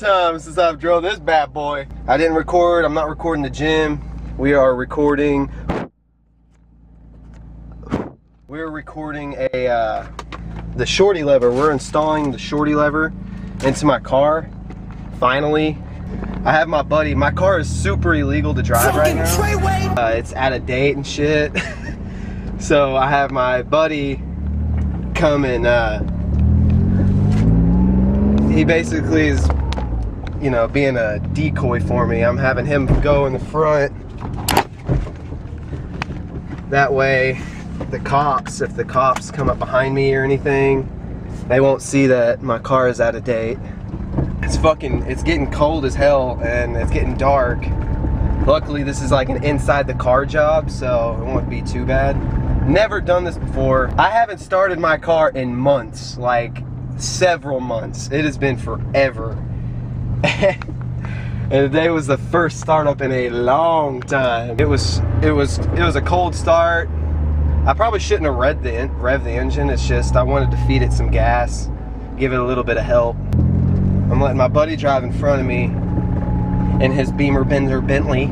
time since I've drove this bad boy. I didn't record, I'm not recording the gym. We are recording the shorty lever. We're installing the shorty lever into my car. Finally. I have my buddy, my car is super illegal to drive right now. It's out of date and shit. So I have my buddy come and he basically is, you know, being a decoy for me. I'm having him go in the front. That way the cops, if the cops come up behind me or anything, they won't see that my car is out of date. It's getting cold as hell and it's getting dark. Luckily this is like an inside the car job, so it won't be too bad. Never done this before. I haven't started my car in months, like several months. It has been forever. And today was the first startup in a long time. It was a cold start. I probably shouldn't have revved the engine. It's just I wanted to feed it some gas, give it a little bit of help. I'm letting my buddy drive in front of me in his Beamer Bender Bentley.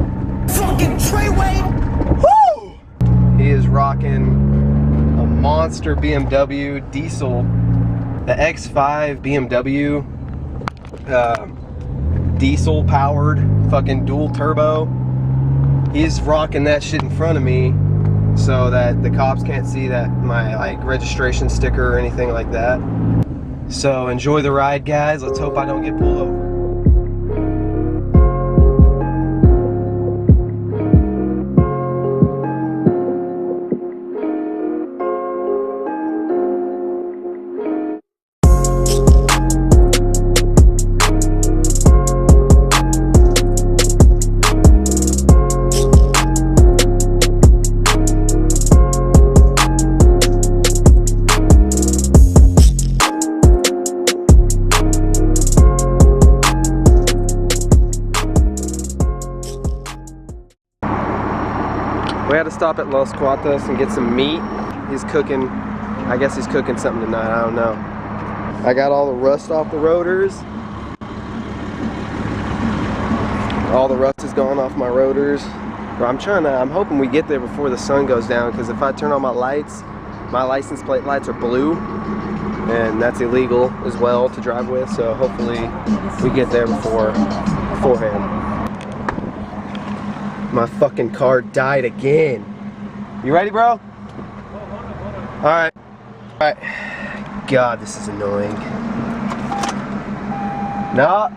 Fucking Treyway! Woo! He is rocking a monster BMW diesel, the X5 BMW diesel powered fucking dual turbo. He's rocking that shit in front of me so that the cops can't see that my like registration sticker or anything like that. So enjoy the ride, guys. Let's hope I don't get pulled over. We had to stop at Los Cuatos and get some meat. He's cooking, I guess he's cooking something tonight, I don't know. I got all the rust off the rotors. All the rust is gone off my rotors. I'm hoping we get there before the sun goes down, because if I turn on my lights, my license plate lights are blue, and that's illegal as well to drive with, so hopefully we get there beforehand. My fucking car died again. You ready, bro? Alright. Alright. God, this is annoying. No.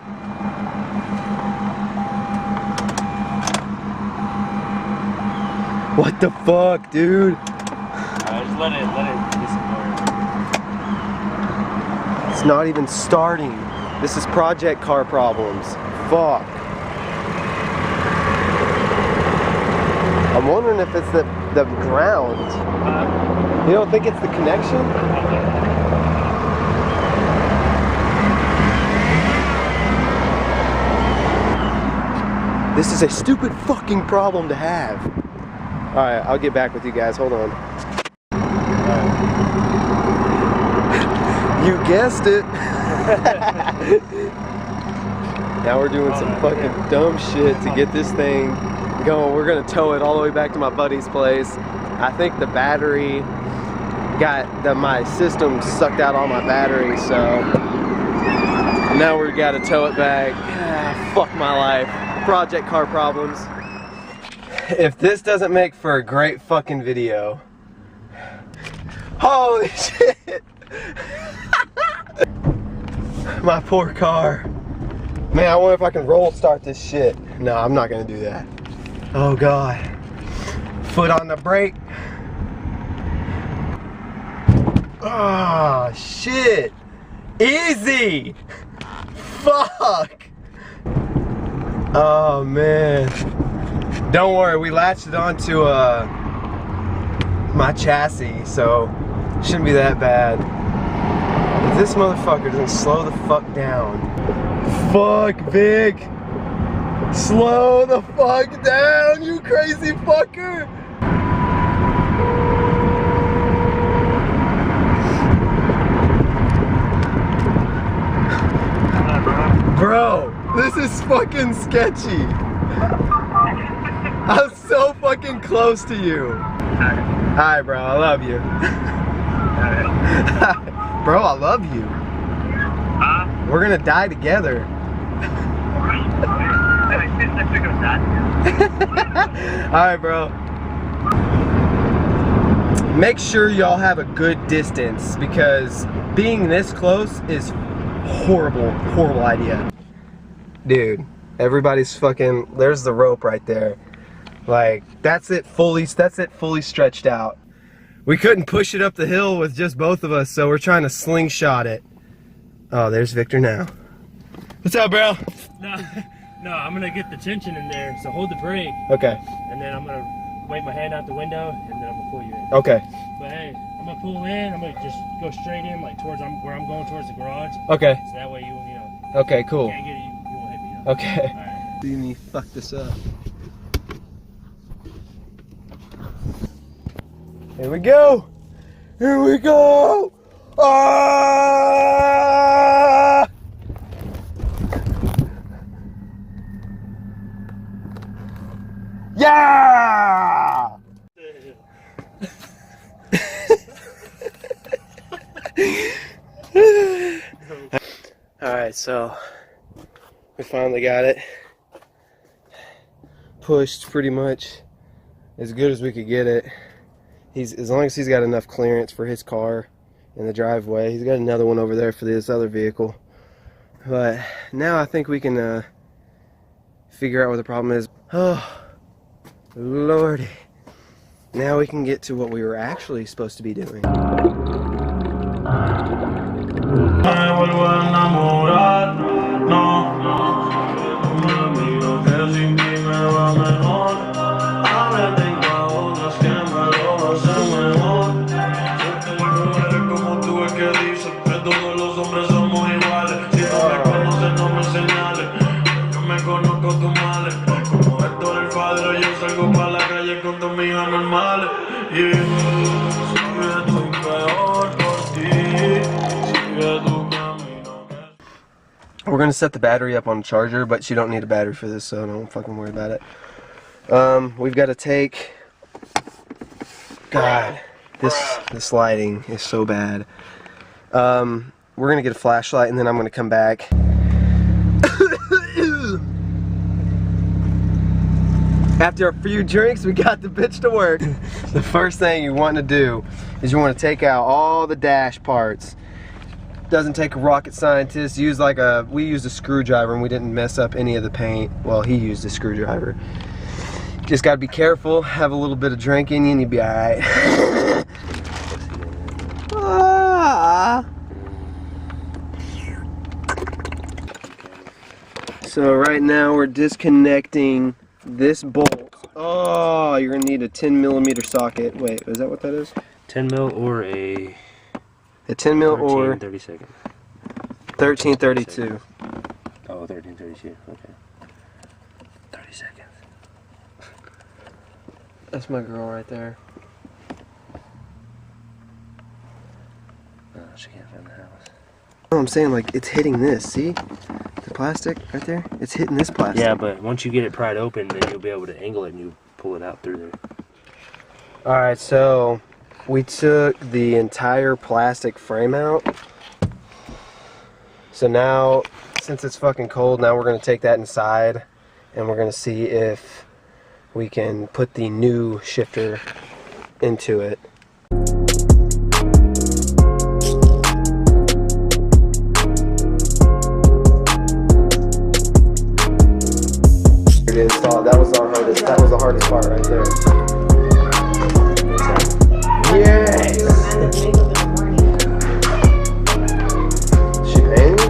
What the fuck, dude? Just let it disappear. It's not even starting. This is project car problems. Fuck. I'm wondering if it's the ground. You don't think it's the connection? This is a stupid fucking problem to have. Alright, I'll get back with you guys. Hold on. You guessed it. Now we're doing some fucking dumb shit to get this thing going. We're gonna tow it all the way back to my buddy's place. I think the battery my system sucked out all my battery, so now we gotta tow it back. Fuck my life. Project car problems. If this doesn't make for a great fucking video. Holy shit. My poor car. Man, I wonder if I can roll start this shit. No, I'm not gonna do that. Oh God. Foot on the brake. Oh shit. Easy. Fuck. Oh man. Don't worry, we latched it onto my chassis, so it shouldn't be that bad. If this motherfucker doesn't slow the fuck down. Fuck, Vic. Slow the fuck down, you crazy fucker! Bro, this is fucking sketchy. I'm so fucking close to you. Alright, bro, I love you. Bro, I love you. We're gonna die together. Alright, bro. Make sure y'all have a good distance because being this close is horrible, horrible idea. Dude, everybody's fucking, there's the rope right there. Like, that's it fully stretched out. We couldn't push it up the hill with just both of us, so we're trying to slingshot it. Oh, there's Victor now. What's up, bro? No, I'm gonna get the tension in there, so hold the brake. Okay. And then I'm gonna wave my hand out the window, and then I'm gonna pull you in. Okay. But hey, I'm gonna pull in, I'm gonna just go straight in, like towards where I'm going towards the garage. Okay. So that way you know. Okay, cool. You can't get it, you won't hit me. Okay. Alright. See me fuck this up. Here we go! Here we go! Ah! Yeah! Alright, so we finally got it pushed pretty much as good as we could get it. As long as he's got enough clearance for his car in the driveway. He's got another one over there for this other vehicle. But now I think we can figure out what the problem is. Oh, Lordy. Now we can get to what we were actually supposed to be doing. We're gonna set the battery up on a charger, but you don't need a battery for this, so don't fucking worry about it. We've got to take. God, this lighting is so bad. We're gonna get a flashlight, and then I'm gonna come back. After a few drinks, we got the bitch to work. The first thing you want to do is you want to take out all the dash parts. Doesn't take a rocket scientist. We used a screwdriver and we didn't mess up any of the paint. Well, he used a screwdriver. Just gotta be careful, have a little bit of drink in you and you'll be alright. So right now we're disconnecting this bolt. Oh, you're gonna need a 10mm socket. Wait, is that what that is? 10 mil or a 10 mil or 1332. 1332. Oh, 1332. Okay. 30 seconds. That's my girl right there. Oh, she can't find the house. Oh, I'm saying, like, it's hitting this. See? The plastic right there? It's hitting this plastic. Yeah, but once you get it pried open, then you'll be able to angle it and you pull it out through there. Alright, so we took the entire plastic frame out. So now, since it's fucking cold, now we're going to take that inside and we're going to see if we can put the new shifter into it. That was the hardest part right there. Yes! She paying me?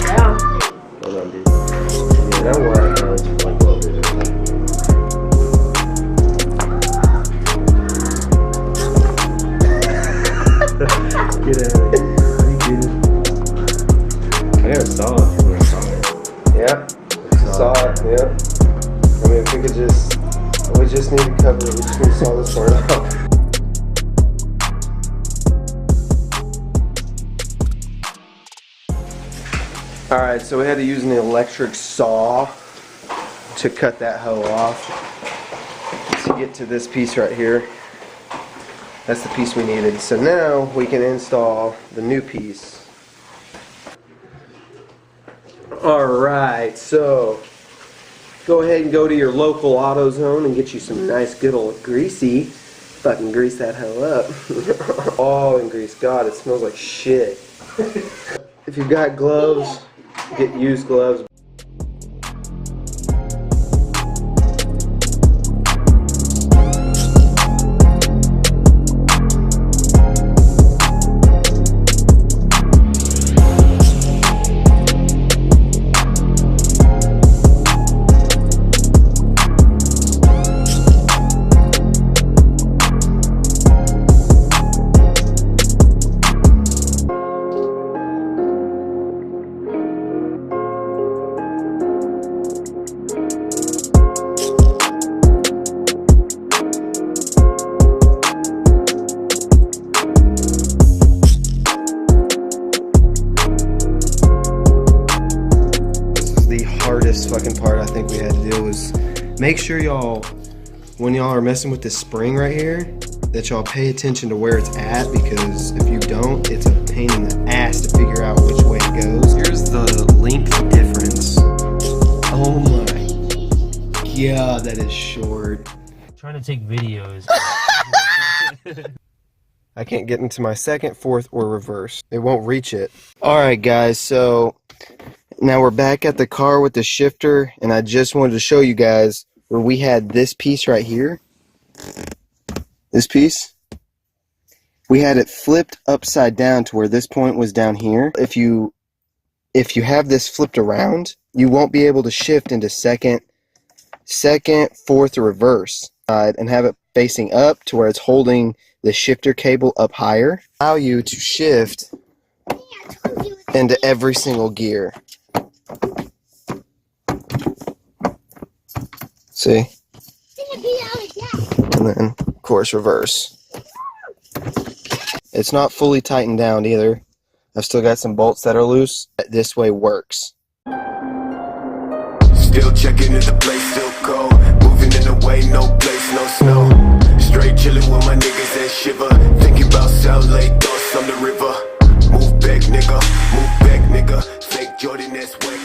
Yeah. Hold on, dude. Yeah, that worked. Get out of here. Are you kidding? I got a saw if you want to saw it. Yeah. Saw it, yeah. I mean, if we could we just need to cover it. We just need to saw this part out. Alright, so we had to use an electric saw to cut that hoe off to get to this piece right here. That's the piece we needed. So now we can install the new piece. Alright, so go ahead and go to your local AutoZone and get you some nice good old greasy. Fucking grease that hoe up. Oh, and grease. God, it smells like shit. If you've got gloves, get used gloves. Hardest fucking part I think we had to do was make sure y'all, when y'all are messing with this spring right here, that y'all pay attention to where it's at, because if you don't, it's a pain in the ass to figure out which way it goes. Here's the length difference. Oh my god, that is short. I'm trying to take videos. I can't get into my second, fourth, or reverse. It won't reach it. Alright guys, so now we're back at the car with the shifter, and I just wanted to show you guys where we had this piece right here. This piece. We had it flipped upside down to where this point was down here. If you have this flipped around, you won't be able to shift into second, fourth, or reverse. And have it facing up to where it's holding the shifter cable up higher. Allow you to shift into every single gear. See? And then, of course, reverse. It's not fully tightened down either. I've still got some bolts that are loose. This way works. Still checking if the place still cold. Moving in the way, no place, no snow. Straight chilling with my niggas that shiver. Thinking about South Lake, thoughts on the river. Move back, nigga. Fake Jordan, that's way.